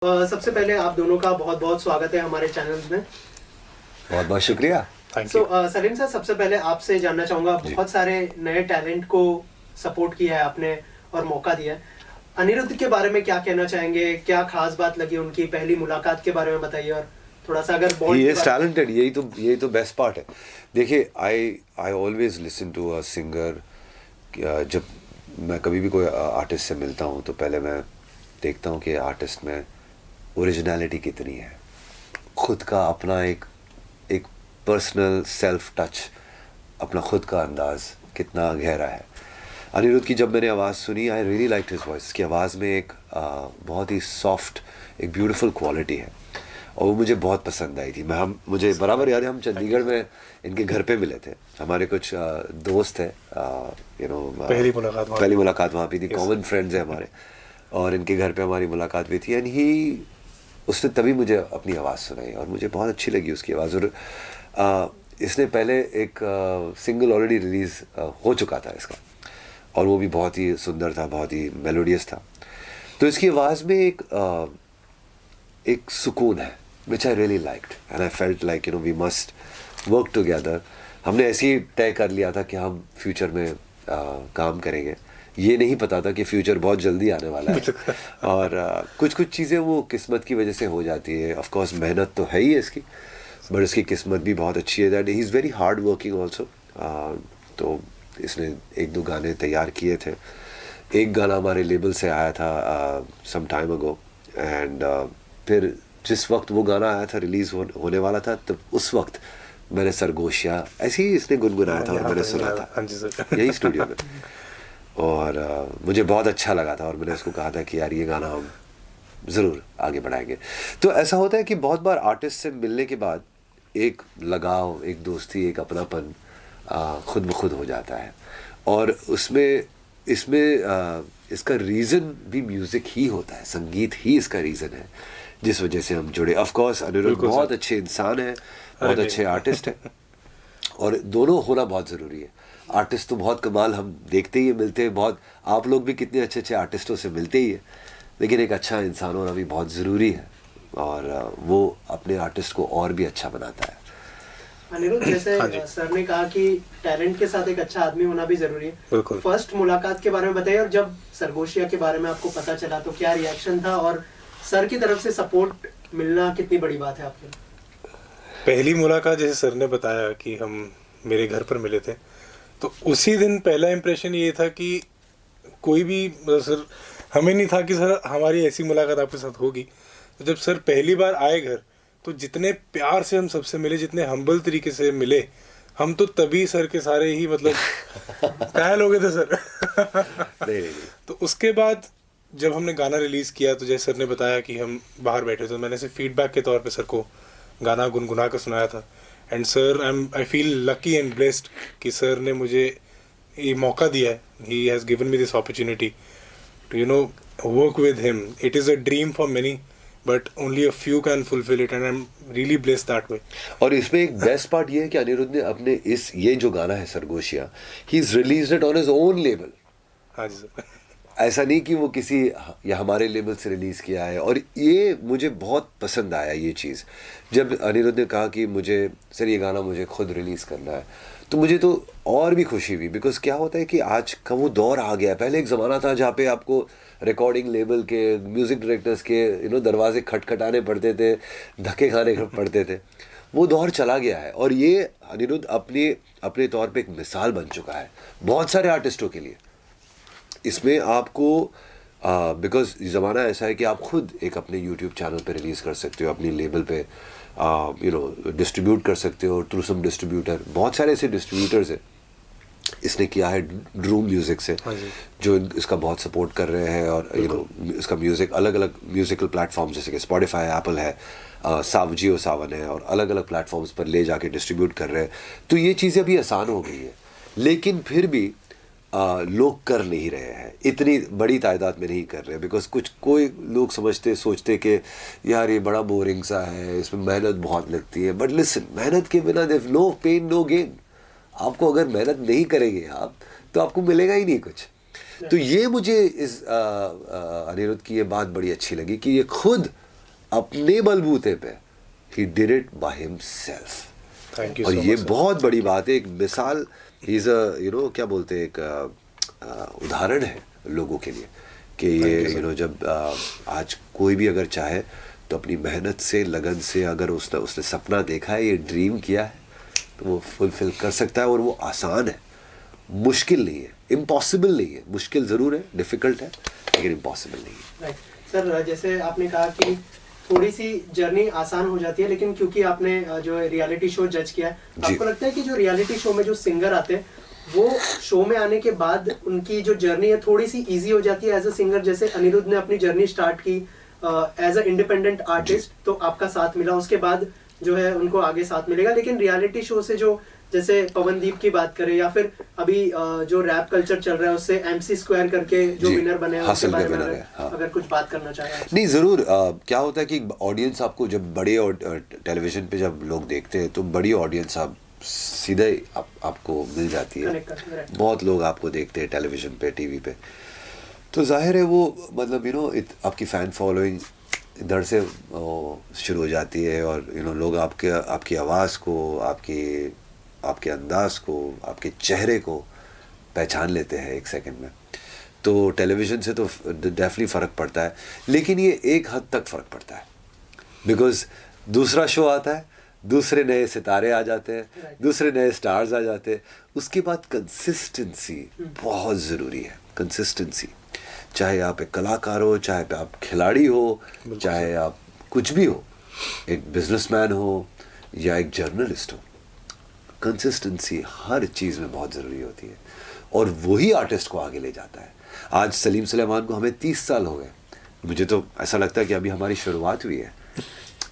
सबसे पहले आप दोनों का बहुत बहुत स्वागत है हमारे चैनल्स में। बहुत बहुत शुक्रिया। सलीम सर, सबसे पहले आपसे जानना चाहूँगा, बहुत सारे नए टैलेंट को सपोर्ट किया है आपने और मौका दिया है। अनिरुद्ध के बारे में क्या कहना चाहेंगे? क्या खास बात लगी उनकी पहली मुलाकात के बारे में बताइए, और थोड़ा सा अगर ही इज टैलेंटेड। यही तो बेस्ट पार्ट है। देखिए, I always listen to a singer. जब मैं कभी भी कोई आर्टिस्ट से मिलता हूँ तो पहले मैं देखता हूँ कि आर्टिस्ट में ओरिजिनलिटी कितनी है, खुद का अपना एक पर्सनल सेल्फ टच, अपना खुद का अंदाज़ कितना गहरा है। अनिरुद्ध की जब मैंने आवाज़ सुनी, आई रियली लाइक्ड हिज वॉइस। की आवाज़ में एक बहुत ही सॉफ्ट, एक ब्यूटीफुल क्वालिटी है और वो मुझे बहुत पसंद आई थी। मुझे बराबर याद है, हम चंडीगढ़ में इनके घर पे मिले थे। हमारे कुछ दोस्त हैं, पहली मुलाकात वहाँ पे थी। कॉमन फ्रेंड्स हैं हमारे, और इनके घर पे हमारी मुलाकात हुई थी। एंड उसने तभी मुझे अपनी आवाज़ सुनाई और मुझे बहुत अच्छी लगी उसकी आवाज़। और इसने पहले एक सिंगल ऑलरेडी रिलीज़ हो चुका था इसका, और वो भी बहुत ही सुंदर था, बहुत ही मेलोडियस था। तो इसकी आवाज़ में एक सुकून है, which I really liked, and I felt like we must work together. हमने ऐसे ही तय कर लिया था कि हम फ्यूचर में काम करेंगे। ये नहीं पता था कि फ्यूचर बहुत जल्दी आने वाला है। और कुछ चीज़ें वो किस्मत की वजह से हो जाती है। ऑफ कोर्स मेहनत तो है ही है इसकी, बट इसकी किस्मत भी बहुत अच्छी है। That he is very hard working also. तो इसने 1-2 गाने तैयार किए थे। एक गाना हमारे लेबल से आया था सम टाइम अगो, एंड फिर जिस वक्त वो गाना आया था, रिलीज़ होने वाला था, तब उस वक्त मैंने सरगोशिया ऐसे ही इसने गुनगुनाया था और मैंने सुना था यही स्टूडियो में। और मुझे बहुत अच्छा लगा था और मैंने उसको कहा था कि यार ये गाना हम ज़रूर आगे बढ़ाएंगे। तो ऐसा होता है कि बहुत बार आर्टिस्ट से मिलने के बाद एक लगाव, एक दोस्ती, एक अपनापन खुद ब खुद हो जाता है। और इसमें इसका रीज़न भी म्यूज़िक ही होता है, संगीत ही इसका रीज़न है जिस वजह से हम जुड़े। ऑफ कोर्स अनिरुद्ध बहुत अच्छे इंसान है, बहुत अच्छे आर्टिस्ट है, और दोनों होना बहुत ज़रूरी है। आर्टिस्ट तो बहुत कमाल हम देखते ही मिलते हैं, बहुत आप लोग भी कितने अच्छे अच्छे आर्टिस्टों से मिलते ही है, लेकिन एक अच्छा इंसान होना भी बहुत ज़रूरी है, और वो अपने आर्टिस्ट को और भी अच्छा बनाता है। अनिरुद्ध, जैसे सर ने कहा कि टैलेंट के साथ एक अच्छा आदमी होना भी जरूरी है। फर्स्ट मुलाकात के बारे में बताइए, और जब सरगोशिया के बारे में आपको पता चला तो क्या रिएक्शन था, और सर की तरफ से सपोर्ट मिलना कितनी बड़ी बात है आपके लिए? पहली मुलाकात जैसे सर ने बताया कि हम मेरे घर पर मिले थे, तो उसी दिन पहला इम्प्रेशन ये था कि कोई भी सर, हमें नहीं था कि सर हमारी ऐसी मुलाकात आपके साथ होगी। तो जब सर पहली बार आए घर, तो जितने प्यार से हम सबसे मिले, जितने हम्बल तरीके से मिले, हम तो तभी सर के सारे ही घायल हो गए थे सर। नहीं। तो उसके बाद जब हमने गाना रिलीज़ किया, तो जैसे सर ने बताया कि हम बाहर बैठे, तो मैंने सिर्फ फीडबैक के तौर पे सर को गाना गुनगुना कर सुनाया था। And sir, I feel lucky and blessed कि सर ने मुझे ये मौका दिया है। He has given me this opportunity to work with him. It is a dream for many, but only a few can fulfil it, and I am really blessed that way. और इसमें एक best part ये है कि अनिरुद्ध ने अपने ये जो गाना है Sargoshiyan, he is released it on his own label. हाँ जी सर। ऐसा नहीं कि वो किसी या हमारे लेबल से रिलीज़ किया है। और ये मुझे बहुत पसंद आया ये चीज़। जब अनिरुद्ध ने कहा कि मुझे सर ये गाना मुझे खुद रिलीज़ करना है, तो मुझे तो और भी खुशी हुई। बिकॉज क्या होता है कि आज का वो दौर आ गया है। पहले एक ज़माना था जहाँ पे आपको रिकॉर्डिंग लेबल के, म्यूज़िक डायरेक्टर्स के दरवाजे खटखटाने पड़ते थे, धक्के खाने पड़ते थे। वो दौर चला गया है, और ये अनिरुद्ध अपने तौर पे एक मिसाल बन चुका है बहुत सारे आर्टिस्टों के लिए। इसमें आपको बिकॉज ज़माना ऐसा है कि आप खुद एक अपने यूट्यूब चैनल पे रिलीज़ कर सकते हो, अपनी लेबल पे डिस्ट्रीब्यूट कर सकते हो थ्रू सम डिस्ट्रीब्यूटर। बहुत सारे ऐसे डिस्ट्रीब्यूटर्स हैं। इसने किया है ड्रूम म्यूज़िक से, जो इसका बहुत सपोर्ट कर रहे हैं, और इसका म्यूज़िक अलग अलग म्यूज़िकल प्लेटफॉर्म जैसे कि स्पॉटिफाई, एप्पल है, जियो सावन है, और अलग अलग प्लेटफॉर्म्स पर ले जाके डिस्ट्रीब्यूट कर रहे हैं। तो ये चीज़ें अभी आसान हो गई है, लेकिन फिर भी लोग कर नहीं रहे हैं, इतनी बड़ी तादाद में नहीं कर रहे। बिकॉज कोई लोग सोचते कि यार ये बड़ा बोरिंग सा है, इसमें मेहनत बहुत लगती है। बट लिसन, मेहनत के बिना there no pain no gain. आपको अगर मेहनत नहीं करेंगे आप, तो आपको मिलेगा ही नहीं कुछ। तो ये मुझे इस अनिरुद्ध की ये बात बड़ी अच्छी लगी कि ये खुद अपने बलबूते पे he did it by himself. Thank you और so ये much, sir. बहुत बड़ी बात है, एक मिसाल, ही इज क्या बोलते हैं, एक उदाहरण है लोगों के लिए कि ये Thank you, sir. जब आज कोई भी अगर चाहे तो अपनी मेहनत से, लगन से, अगर उसने सपना देखा है, ये ड्रीम किया है, तो वो फुलफिल कर सकता है। और वो आसान है, मुश्किल नहीं है, इम्पॉसिबल नहीं है। मुश्किल ज़रूर है, डिफ़िकल्ट है, लेकिन इम्पॉसिबल नहीं है। राइट सर, जैसे आपने कहा कि थोड़ी सी जर्नी आसान हो जाती है, लेकिन क्योंकि आपने जो रियलिटी शो जज किया है, आपको लगता है कि जो रियलिटी शो में जो सिंगर आते हैं वो शो में आने के बाद उनकी जो जर्नी है थोड़ी सी इजी हो जाती है एज अ सिंगर? जैसे अनिरुद्ध ने अपनी जर्नी स्टार्ट की एज अ इंडिपेंडेंट आर्टिस्ट, तो आपका साथ मिला, उसके बाद जो है उनको आगे साथ मिलेगा। लेकिन रियलिटी शो से जो, जैसे पवनदीप की बात करें या फिर अभी जो रैप कल्चर चल रहा है उससे MC स्क्वायर करके जो विनर बने हैं, उसके बारे में अगर कुछ बात करना चाहें। नहीं, ज़रूर। क्या होता है कि ऑडियंस आपको, जब बड़े टेलीविज़न पे जब लोग देखते हैं तो बड़ी ऑडियंस आप सीधे आपको मिल जाती है। बहुत लोग आपको देखते हैं टेलीविज़न पे, टीवी पे, तो जाहिर है वो मतलब आपकी फ़ैन फॉलोइंग इधर से शुरू हो जाती है। और लोग आपकी आवाज़ को, आपके अंदाज को, आपके चेहरे को पहचान लेते हैं एक सेकंड में। तो टेलीविज़न से तो डेफिनेटली फ़र्क पड़ता है, लेकिन ये एक हद तक फ़र्क पड़ता है, बिकॉज़ दूसरा शो आता है, दूसरे नए सितारे आ जाते हैं, दूसरे नए स्टार्स आ जाते हैं। उसके बाद कंसिस्टेंसी बहुत ज़रूरी है। कंसिस्टेंसी, चाहे आप एक कलाकार हो, चाहे आप खिलाड़ी हो, चाहे आप कुछ भी हो, एक बिजनेसमैन हो या एक जर्नलिस्ट हो, कंसिस्टेंसी हर चीज़ में बहुत ज़रूरी होती है। और वही आर्टिस्ट को आगे ले जाता है। आज सलीम सुलेमान को हमें 30 साल हो गए, मुझे तो ऐसा लगता है कि अभी हमारी शुरुआत हुई है।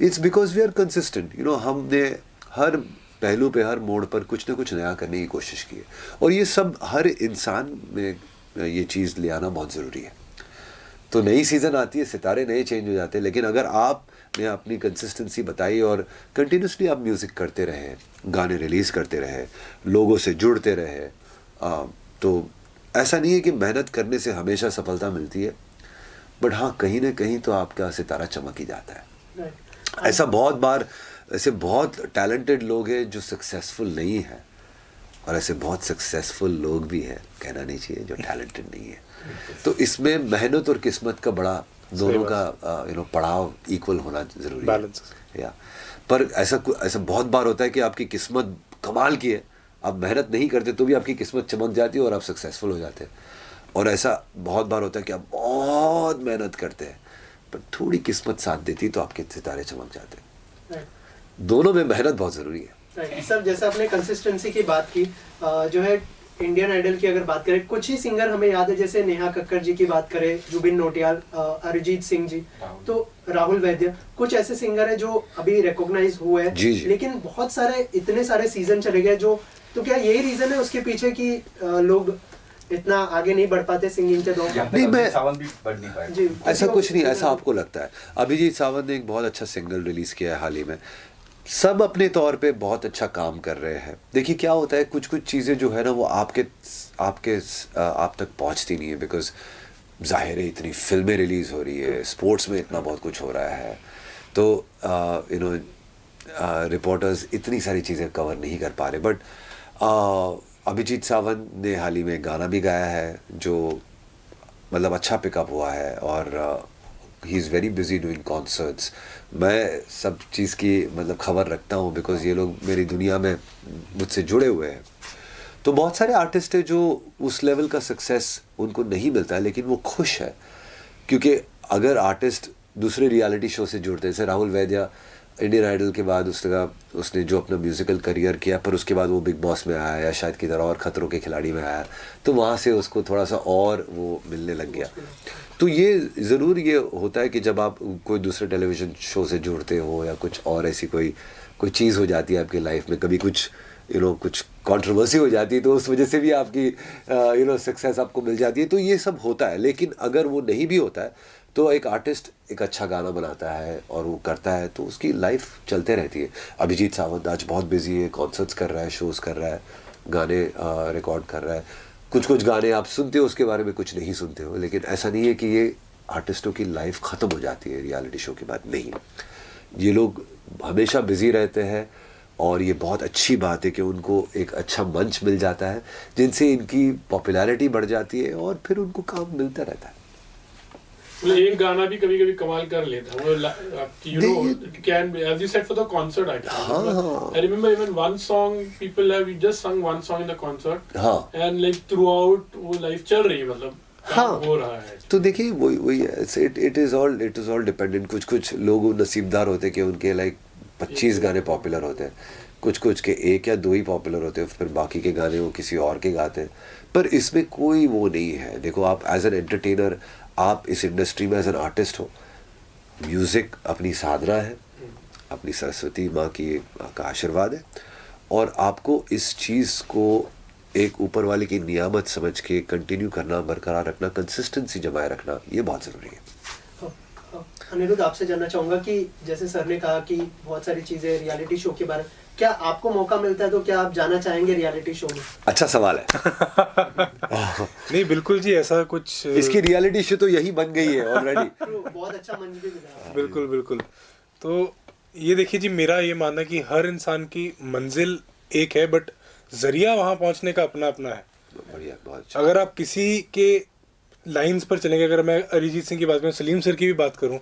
It's because we are consistent. हमने हर पहलू पे, हर मोड़ पर कुछ ना कुछ नया करने की कोशिश की है। और ये सब हर इंसान में ये चीज़ ले आना बहुत ज़रूरी है। तो नई सीज़न आती है, सितारे नए चेंज हो जाते हैं, लेकिन अगर आपने अपनी कंसिस्टेंसी बताई और कंटिन्यूसली आप म्यूज़िक करते रहे, गाने रिलीज़ करते रहे, लोगों से जुड़ते रहे, तो ऐसा नहीं है कि मेहनत करने से हमेशा सफलता मिलती है, बट हाँ, कहीं ना कहीं तो आपका सितारा चमक ही जाता है। ऐसा बहुत बार, ऐसे बहुत टैलेंटेड लोग हैं जो सक्सेसफुल नहीं है, और ऐसे बहुत सक्सेसफुल लोग भी हैं, कहना नहीं चाहिए, जो टैलेंटेड नहीं है। तो इसमें मेहनत और किस्मत का बड़ा, दोनों का पड़ाव इक्वल होना ज़रूरी है। या पर ऐसा बहुत बार होता है कि आपकी किस्मत कमाल की है, आप मेहनत नहीं करते तो भी आपकी किस्मत चमक जाती है और आप सक्सेसफुल हो जाते हैं। और ऐसा बहुत बार होता है कि आप बहुत मेहनत करते हैं पर थोड़ी किस्मत साथ देती तो आपके सितारे चमक जाते हैं। दोनों में मेहनत बहुत ज़रूरी है। सर, जैसे आपने कंसिस्टेंसी की बात की, जो है इंडियन आइडल की अगर बात करें, कुछ ही सिंगर हमें याद है, जैसे नेहा कक्कर जी की बात करें, जुबिन नौटियाल, अरिजीत सिंह जी, तो राहुल वैद्य, कुछ ऐसे सिंगर हैं जो अभी रिकॉग्नाइज हुए हैं, लेकिन बहुत सारे, इतने सारे सीजन चले गए जो, तो क्या यही रीजन है उसके पीछे कि लोग इतना आगे नहीं बढ़ पाते सिंगिंग के दौर में? नहीं, मैं सावंत भी बढ़ नहीं पाए। ऐसा कुछ नहीं, ऐसा आपको लगता है। अभिजीत सावंत ने एक बहुत अच्छा सिंगल रिलीज़ किया है हाल ही में। सब अपने तौर पे बहुत अच्छा काम कर रहे हैं। देखिए क्या होता है, कुछ चीज़ें जो है ना वो आप तक पहुंचती नहीं है, बिकॉज जाहिर है इतनी फिल्में रिलीज़ हो रही है, स्पोर्ट्स में इतना बहुत कुछ हो रहा है, तो रिपोर्टर्स इतनी सारी चीज़ें कवर नहीं कर पा रहे। बट अभिजीत सावंत ने हाल ही में गाना भी गाया है जो मतलब अच्छा पिकअप हुआ है, और he is very busy doing concerts. मैं सब चीज़ की मतलब खबर रखता हूँ, बिकॉज ये लोग मेरी दुनिया में मुझसे जुड़े हुए हैं। तो बहुत सारे आर्टिस्ट हैं जो उस लेवल का सक्सेस उनको नहीं मिलता है, लेकिन वो खुश है, क्योंकि अगर आर्टिस्ट दूसरे रियलिटी शो से जुड़ते हैं, जैसे राहुल वैद्या इंडियन आइडल के बाद उसने जो अपना म्यूज़िकल करियर किया, पर उसके बाद वो बिग बॉस में आया या शायद किधर और खतरों के खिलाड़ी में आया, तो वहाँ से उसको थोड़ा सा और वो मिलने लग गया। तो ये ज़रूर ये होता है कि जब आप कोई दूसरे टेलीविज़न शो से जुड़ते हो या कुछ और ऐसी कोई चीज़ हो जाती है आपकी लाइफ में, कभी कुछ कुछ कंट्रोवर्सी हो जाती है, तो उस वजह से भी आपकी सक्सेस आपको मिल जाती है। तो ये सब होता है, लेकिन अगर वो नहीं भी होता है तो एक आर्टिस्ट एक अच्छा गाना बनाता है और वो करता है तो उसकी लाइफ चलते रहती है। अभिजीत सावंत आज बहुत बिजी है, कॉन्सर्ट्स कर रहा है, शोज़ कर रहा है, गाने रिकॉर्ड कर रहा है। कुछ गाने आप सुनते हो, उसके बारे में कुछ नहीं सुनते हो, लेकिन ऐसा नहीं है कि ये आर्टिस्टों की लाइफ ख़त्म हो जाती है रियलिटी शो के बाद। नहीं, ये लोग हमेशा बिजी रहते हैं और ये बहुत अच्छी बात है कि उनको एक अच्छा मंच मिल जाता है जिनसे इनकी पॉपुलैरिटी बढ़ जाती है और फिर उनको काम मिलता रहता है। एक गाना भी कभी कभी कमाल कर लेता है वो, you know, can be as you said for the concert actually. I remember even one song people have just sung one song in the concert and like throughout वो लाइफ चल रही है, मतलब काम हो रहा है। तो देखिए वही इट इज ऑल डिपेंडेंट। कुछ लोग नसीबदार होते हैं कि उनके लाइक 25 गाने पॉपुलर होते हैं, कुछ के 1 या 2 ही पॉपुलर होते हैं, फिर बाकी के गाने वो किसी और के गाते हैं। पर इसमें कोई वो नहीं है। देखो, आप एज एन एंटरटेनर, आप इस इंडस्ट्री में एज एन आर्टिस्ट हो, म्यूज़िक अपनी साधना है, अपनी सरस्वती माँ का आशीर्वाद है, और आपको इस चीज़ को एक ऊपर वाले की नियामत समझ के कंटिन्यू करना, बरकरार रखना, कंसिस्टेंसी जमाए रखना, ये बहुत ज़रूरी है। अनिरुद्ध, आपसे जानना चाहूँगा कि जैसे सर ने कहा कि बहुत सारी चीज़ें रियलिटी शो के बारे में, क्या आपको मौका मिलता है तो क्या आप जाना चाहेंगे रियलिटी शो में? अच्छा सवाल है। नहीं, बिल्कुल जी, ऐसा कुछ इसकी रियलिटी शो तो यही बन गई है ऑलरेडी। बहुत अच्छा मंच भी मिला। बिल्कुल। तो ये देखिए जी, मेरा ये मानना है कि हर इंसान की मंजिल एक है, बट जरिया वहाँ पहुँचने का अपना अपना है। बढ़िया, बहुत अच्छा। अगर आप किसी के लाइंस पर चलेंगे, अगर मैं अरिजीत सिंह की बात करूँ, सलीम सर की भी बात करूँ,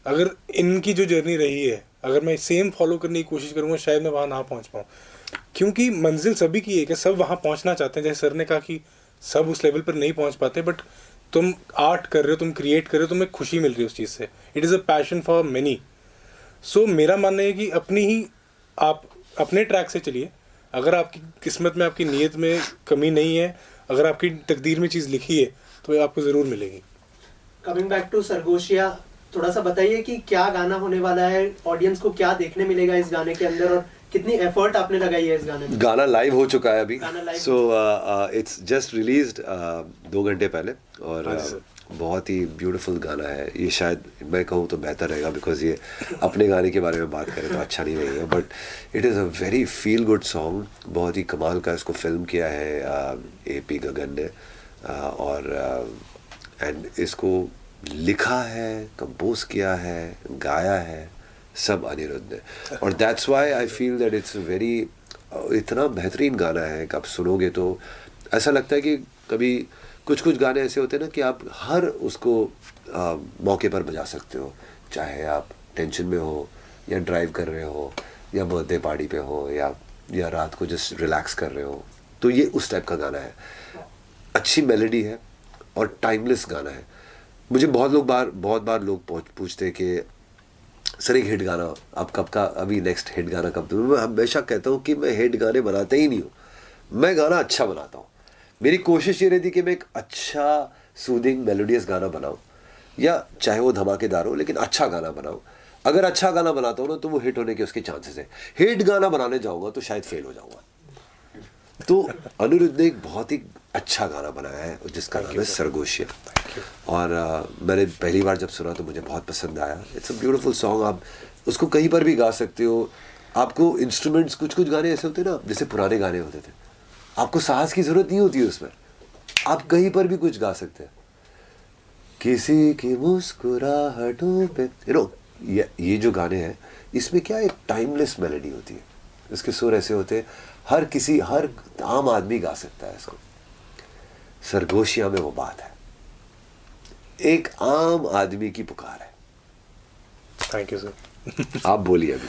अगर इनकी जो जर्नी रही है, अगर मैं सेम फॉलो करने की कोशिश करूँगा, शायद मैं वहाँ ना पहुँच पाऊँ, क्योंकि मंजिल सभी की एक है, सब वहाँ पहुँचना चाहते हैं। जैसे सर ने कहा कि सब उस लेवल पर नहीं पहुँच पाते, बट तुम आर्ट कर रहे हो, तुम क्रिएट कर रहे हो, तुम्हें खुशी मिल रही है उस चीज़ से। It is a passion for many. So मेरा मानना है कि आप अपने ट्रैक से चलिए। अगर आपकी किस्मत में, आपकी नीयत में कमी नहीं है, अगर आपकी तकदीर में चीज़ लिखी है, तो आपको ज़रूर मिलेगी। कमिंग बैक टू सरगोशिया, थोड़ा सा बताइए कि क्या गाना होने वाला है, ऑडियंस को क्या देखने मिलेगा इस गाने के अंदर, और कितनी एफर्ट आपने लगाई है इस गाने में? गाना लाइव हो चुका है अभी, सो इट्स जस्ट रिलीज्ड 2 घंटे पहले, और बहुत ही ब्यूटीफुल गाना है ये। शायद मैं कहूँ तो बेहतर रहेगा, बिकॉज ये अपने गाने के बारे में बात करें तो अच्छा नहीं रहेगा, but it is a very feel good song. बहुत ही कमाल का इसको फिल्म किया है AP गगन ने, और एंड इसको लिखा है, कंपोज किया है, गाया है सब अनिरुद्ध ने, और that's why I feel that it's very, इतना बेहतरीन गाना है कि आप सुनोगे तो ऐसा लगता है कि कभी कुछ गाने ऐसे होते हैं ना कि आप हर उसको मौके पर बजा सकते हो, चाहे आप टेंशन में हो, या ड्राइव कर रहे हो, या बर्थडे पार्टी पे हो, या रात को जस्ट रिलैक्स कर रहे हो, तो ये उस टाइप का गाना है। अच्छी मेलोडी है और टाइमलेस गाना है। मुझे बहुत बार लोग पूछते हैं कि सर एक हिट गाना आप कब का, अभी नेक्स्ट हिट गाना कब? तो मैं हमेशा कहता हूँ कि मैं हिट गाने बनाता ही नहीं हूँ, मैं गाना अच्छा बनाता हूँ। मेरी कोशिश ये रहती कि मैं एक अच्छा सूदिंग मेलोडियस गाना बनाऊँ, या चाहे वो धमाकेदार हो, लेकिन अच्छा गाना बनाऊँ। अगर अच्छा गाना बनाता हूँ ना तो वो हिट होने के उसके चांसेस है। हिट गाना बनाने जाऊँगा तो शायद फेल हो जाऊँगा। तो अनिरुद्ध ने एक बहुत ही अच्छा गाना बनाया है जिसका नाम है सरगोशिया, और मैंने पहली बार जब सुना तो मुझे बहुत पसंद आया। It's a beautiful song. आप उसको कहीं पर भी गा सकते हो। आपको इंस्ट्रूमेंट्स, कुछ गाने ऐसे होते हैं ना, जैसे पुराने गाने होते थे, आपको साहस की ज़रूरत नहीं होती है उसमें, आप कहीं पर भी कुछ गा सकते हैं। किसी की मुस्कुराहटों पे, ये जो गाने हैं, इसमें क्या एक टाइमलेस मेलोडी होती है, इसके सुर ऐसे होते हैं, हर आम आदमी गा सकता है इसको। सरगोशिया में वो बात है, एक आम आदमी की पुकार है। Thank you sir. आप बोलिए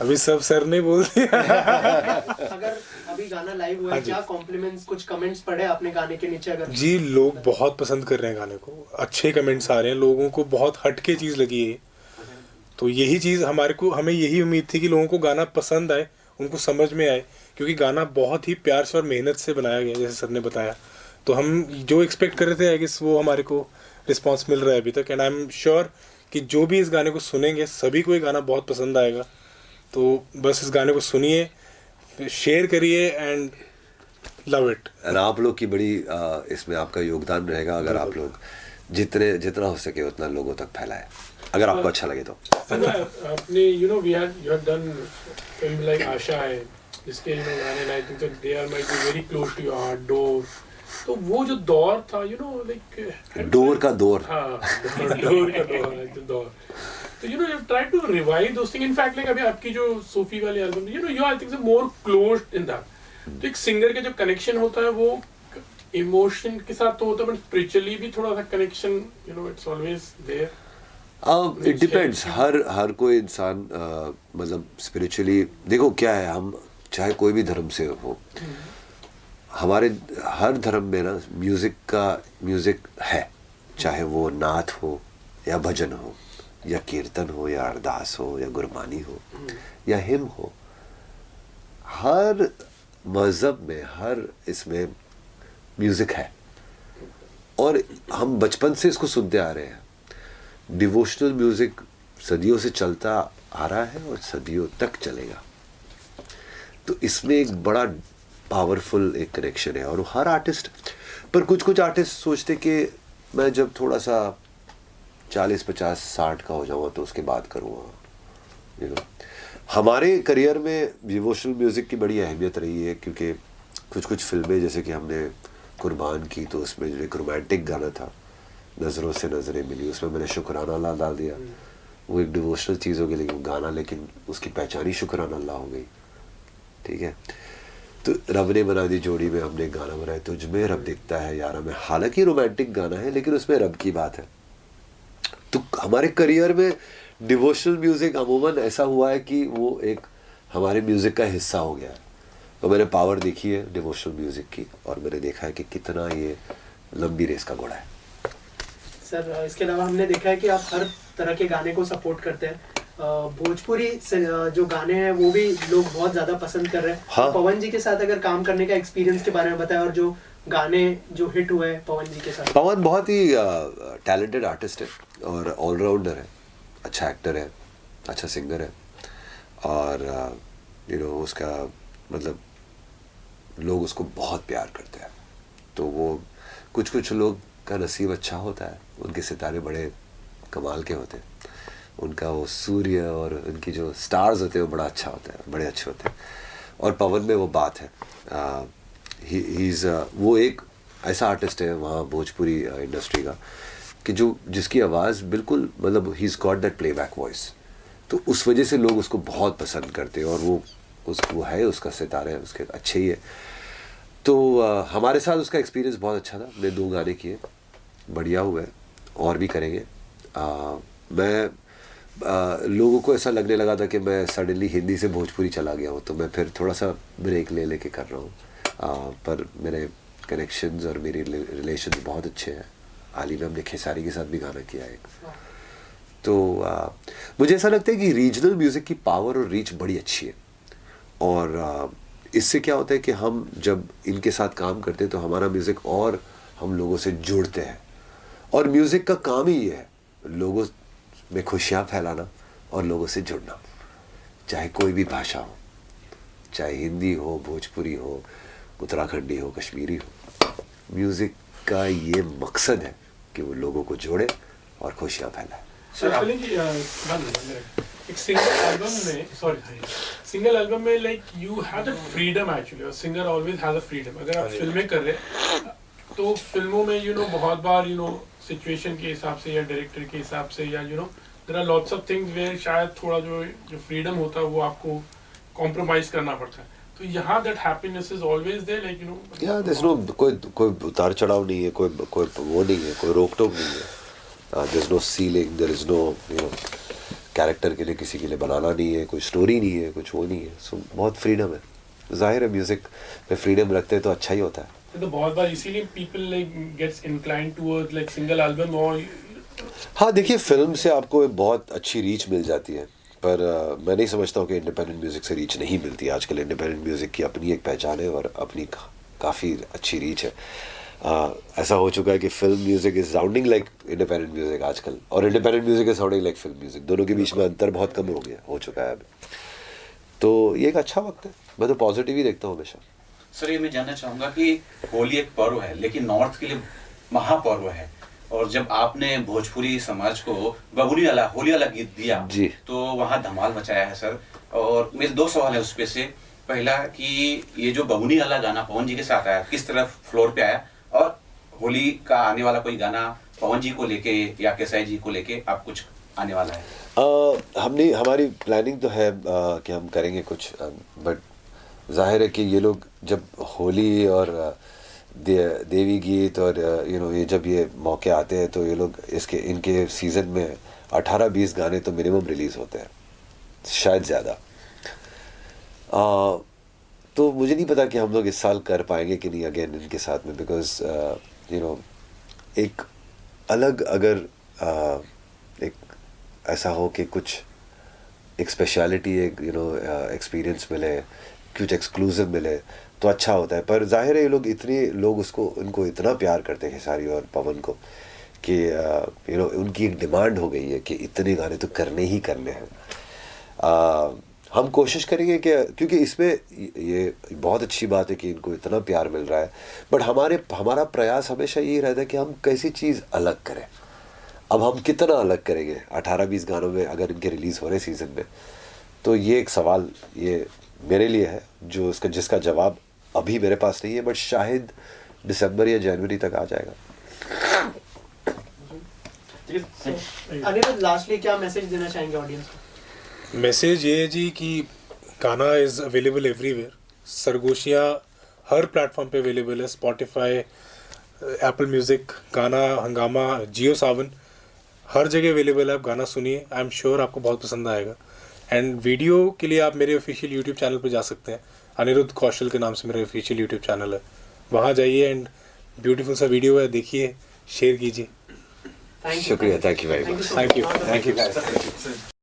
अभी सब सर ने बोल दिया। अगर अभी गाना लाइव हुआ है, क्या कॉम्प्लीमेंट्स, कुछ कमेंट्स पढ़े आपने गाने के नीचे? अगर जी, लोग बहुत पसंद कर रहे हैं गाने को, अच्छे कमेंट्स आ रहे हैं, लोगों को बहुत हटके चीज़ लगी है। तो यही चीज़ हमें यही उम्मीद थी कि लोगों को गाना पसंद आए, उनको समझ में आए, क्योंकि गाना बहुत ही प्यार से और मेहनत से बनाया गया, जैसे सर ने बताया। तो हम जो एक्सपेक्ट कर रहे थे, आई गेस वो हमारे को रिस्पॉन्स मिल रहा है अभी तक, एंड आई एम श्योर कि जो भी इस गाने को सुनेंगे सभी को ये गाना बहुत पसंद आएगा। तो बस इस गाने को सुनिए, शेयर करिए एंड लव इट। एंड आप लोग की बड़ी इसमें आपका योगदान रहेगा, अगर आप लोग जितना हो सके उतना लोगों तक फैलाए, अगर आपको अच्छा लगे तो। आपने you have done film like आशा है, जिसके गाने, I think that they are might be very close to your heart, दो तो वो जो दौर था यू नो लाइक डोर का दौर, हाँ डोर का दौर, तो you know you try to revive those thing. In fact like अभी आपकी जो सूफी वाली album you know you I think more closed in that. तो एक सिंगर का जो कनेक्शन होता है वो इमोशन के साथ तो होता है, बट स्पिरिचुअली भी थोड़ा सा connection you know it's always there. It depends. हर कोई इंसान मतलब स्पिरिचुअली, देखो क्या है, हम चाहे कोई भी धर्म से हो, हमारे हर धर्म में ना म्यूजिक है, चाहे वो नाथ हो या भजन हो या कीर्तन हो या अरदास हो या गुरबानी हो या हिम हो. हर मजहब में, हर इसमें म्यूजिक है और हम बचपन से इसको सुनते आ रहे हैं. डिवोशनल म्यूजिक सदियों से चलता आ रहा है और सदियों तक चलेगा. तो इसमें एक बड़ा पावरफुल एक कनेक्शन है. और हर आर्टिस्ट, पर कुछ आर्टिस्ट सोचते कि मैं जब थोड़ा सा 40, 50, 60 का हो जाऊंगा तो उसके बाद करूँगा. यू नो, हमारे करियर में डिवोशनल म्यूजिक की बड़ी अहमियत रही है, क्योंकि कुछ फिल्में जैसे कि हमने कुर्बान की, तो उसमें जो एक रोमांटिक गाना था, नज़रों से नज़रें मिली, उसमें मैंने शुक्राना अल्लाह डाल दिया. वो एक डिवोशनल चीज़ हो गई, लेकिन गाना, लेकिन उसकी पहचान ही शुक्राना अल्लाह हो गई. ठीक है. तो रब ने बना दी जोड़ी में हमने एक गाना बनाया, तुझ में रब दिखता है यारा में. हालांकि रोमांटिक गाना है, लेकिन उसमें रब की बात है. तो हमारे करियर में डिवोशनल म्यूज़िक अमूमन ऐसा हुआ है कि वो एक हमारे म्यूज़िक का हिस्सा हो गया है. तो मैंने पावर देखी है डिवोशनल म्यूज़िक की, और मैंने देखा है कि कितना ये लंबी रेस का घोड़ा है. सर इसके अलावा हमने देखा है कि आप हर तरह के गाने को सपोर्ट करते हैं. भोजपुरी से जो गाने हैं वो भी लोग बहुत ज़्यादा पसंद कर रहे हैं. हाँ. तो पवन जी के साथ अगर काम करने का एक्सपीरियंस के बारे में बताएं, और जो गाने जो हिट हुए हैं पवन जी के साथ. पवन बहुत ही टैलेंटेड आर्टिस्ट है और ऑलराउंडर है. अच्छा एक्टर है, अच्छा सिंगर है, और यू नो उसका मतलब लोग उसको बहुत प्यार करते हैं. तो वो कुछ लोग का नसीब अच्छा होता है, उनके सितारे बड़े कमाल के होते हैं. उनका वो सूर्य और उनकी जो स्टार्स होते हैं वो बड़ा अच्छा होता है, बड़े अच्छे होते हैं. और पवन में वो बात है. वो एक ऐसा आर्टिस्ट है वहाँ भोजपुरी इंडस्ट्री का कि जिसकी आवाज़ बिल्कुल मतलब he is got that playback voice. तो उस वजह से लोग उसको बहुत पसंद करते हैं, और वो है उसका सितारे उसके अच्छे ही है. तो हमारे साथ उसका एक्सपीरियंस बहुत अच्छा था. हमने 2 गाने किए, बढ़िया हुए, और भी करेंगे. लोगों को ऐसा लगने लगा था कि मैं सडनली हिंदी से भोजपुरी चला गया हूँ, तो मैं फिर थोड़ा सा ब्रेक लेके कर रहा हूँ. पर मेरे कनेक्शंस और मेरी रिलेशंस बहुत अच्छे हैं. हाल ही में हमने खेसारी के साथ भी गाना किया एक. तो मुझे ऐसा लगता है कि रीजनल म्यूज़िक की पावर और रीच बड़ी अच्छी है. और इससे क्या होता है कि हम जब इनके साथ काम करते हैं तो हमारा म्यूज़िक और हम लोगों से जुड़ते हैं. और म्यूज़िक का काम ही ये है, लोगों में खुशियाँ फैलाना और लोगों से जुड़ना. चाहे कोई भी भाषा हो, चाहे हिंदी हो, भोजपुरी हो, उत्तराखंडी हो, कश्मीरी हो, म्यूज़िक का ये मकसद है कि वो लोगों को जोड़े और खुशियाँ फैलाए. एक सिंगल एल्बम में like you have that freedom actually. Singer always has a freedom. अगर आप फिल्में कर रहे हैं तो फिल्मों में यू नो बहुत बार यू नो सिचुएशन के हिसाब से या डायरेक्टर के हिसाब से या you know there are lots of things where शायद थोड़ा जो फ्रीडम होता है वो आपको कॉम्प्रोमाइज करना पड़ता है. तो यहाँ that happiness is always there like you know. या देयर इज नो कोई उतार चढ़ाव नहीं है, कोई वो नहीं है, कोई रोक टोक नहीं है. There is no ceiling, there is no you know character के लिए किसी के लिए बनाना नहीं है, कोई स्टोरी नहीं है, कुछ वो नहीं है. सो बहुत फ्रीडम है. जाहिर है म्यूजिक में फ्रीडम रखते हैं तो अच्छा ही होता है. तो बहुत बार इसीलिए people like gets inclined towards like single album. और हाँ देखिए, फिल्म से आपको एक बहुत अच्छी रीच मिल जाती है, पर मैं नहीं समझता हूँ कि इंडिपेंडेंट म्यूज़िक से रीच नहीं मिलती. आजकल इंडिपेंडेंट म्यूज़िक की अपनी एक पहचान है और अपनी काफ़ी अच्छी रीच है. ऐसा हो चुका है कि film music is sounding like independent music आजकल, और independent music is sounding like film music. दोनों के बीच में अंतर बहुत कम हो चुका है अभी. तो ये एक अच्छा वक्त है. मैं तो पॉजिटिव ही देखता हूँ हमेशा. सर ये मैं जानना चाहूँगा कि होली एक पर्व है, लेकिन नॉर्थ के लिए महापर्व है. और जब आपने भोजपुरी समाज को होली वाला गीत दिया जी, तो वहाँ धमाल मचाया है सर. और मेरे 2 सवाल है उस पे से. पहला कि ये जो बबुनी वाला गाना पवन जी के साथ आया, किस तरह फ्लोर पे आया, होली का आने वाला कोई गाना पवन जी को लेके या केसाई जी को लेके आप कुछ आने वाला है? हमने हमारी प्लानिंग तो है कि हम करेंगे कुछ, बट जाहिर है कि ये लोग जब होली और देवी गीत और ये जब ये मौके आते हैं तो ये लोग इनके सीज़न में 18-20 गाने तो मिनिमम रिलीज़ होते हैं, शायद ज़्यादा। तो मुझे नहीं पता कि हम लोग इस साल कर पाएंगे कि नहीं अगेन इनके साथ में, बिकॉज एक अलग अगर एक ऐसा हो कि कुछ एक स्पेशलिटी, एक एक्सपीरियंस मिले, कुछ एक्सक्लूसिव मिले तो अच्छा होता है। पर जाहिर है ये लोग उनको इतना प्यार करते हैं खेसारी और पवन को कि उनकी एक डिमांड हो गई है कि इतने गाने तो करने ही करने हैं। हम कोशिश करेंगे कि क्योंकि इसमें ये बहुत अच्छी बात है कि इनको इतना प्यार मिल रहा है, बट हमारा प्रयास हमेशा यही रहता है कि हम कैसी चीज़ अलग करें। अब हम कितना अलग करेंगे 18-20 गानों में अगर इनके रिलीज़ हो रहे सीज़न में, तो ये एक सवाल ये मेरे लिए है जिसका जवाब अभी मेरे पास नहीं है, बट शायद दिसंबर या जनवरी तक आ जाएगा। अनिरुद्ध, लास्टली क्या मैसेज देना चाहेंगे ऑडियंस को? मैसेज ये है जी कि गाना इज़ अवेलेबल एवरीवेयर। सरगोशियाँ हर प्लेटफॉर्म पे अवेलेबल है, Spotify, Apple music, Gaana, Hungama, जियो सावन, हर जगह अवेलेबल है। आप गाना सुनिए, आई एम श्योर आपको बहुत पसंद आएगा। एंड वीडियो के लिए आप मेरे ऑफिशियल यूट्यूब चैनल पे जा सकते हैं, अनिरुद्ध कौशल के नाम से मेरा ऑफिशियल यूट्यूब चैनल है, वहाँ जाइए एंड ब्यूटीफुल सा वीडियो है, देखिए, शेयर कीजिए। शुक्रिया, thank you very much. Thank you.